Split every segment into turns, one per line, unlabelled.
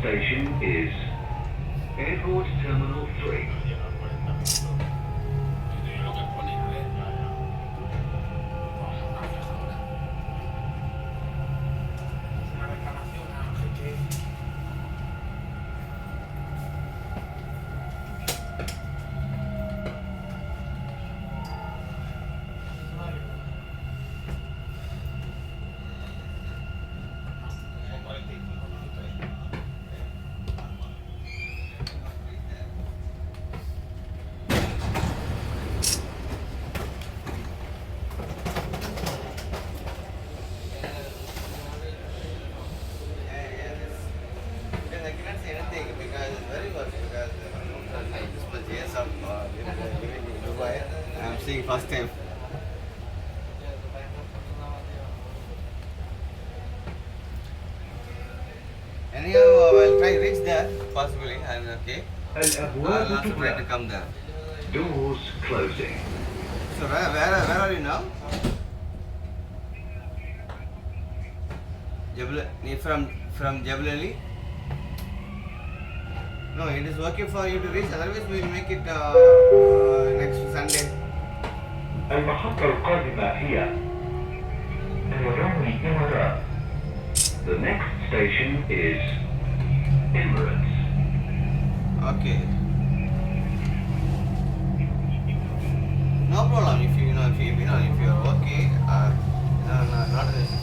station is Airport Terminal 3.
I'm seeing first time. Anyhow, I'll try reach there possibly, and okay. I'll
الأبواب
also try to
تغلق.
come there.
Doors closing.
So where are you now? From Jebel Ali? No, it is okay for you to reach. Otherwise, we will make it next Sunday.
المحطة القادمة هي الإمارات. The next station is Emirates.
Okay. No problem. If you are okay, not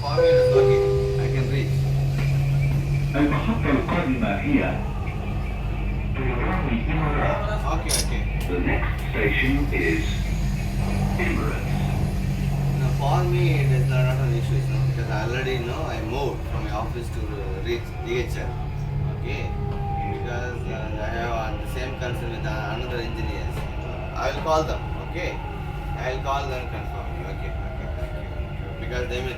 for me it is okay. I can reach.
المحطة القادمة هي الإمارات.
Okay.
The next station is Emirates.
No, for me it is not an issue, because I already know I moved from my office to reach DHL. Okay. Because I have the same concern with another engineers. I will call them. Okay. I will call them and confirm. Okay. Because they may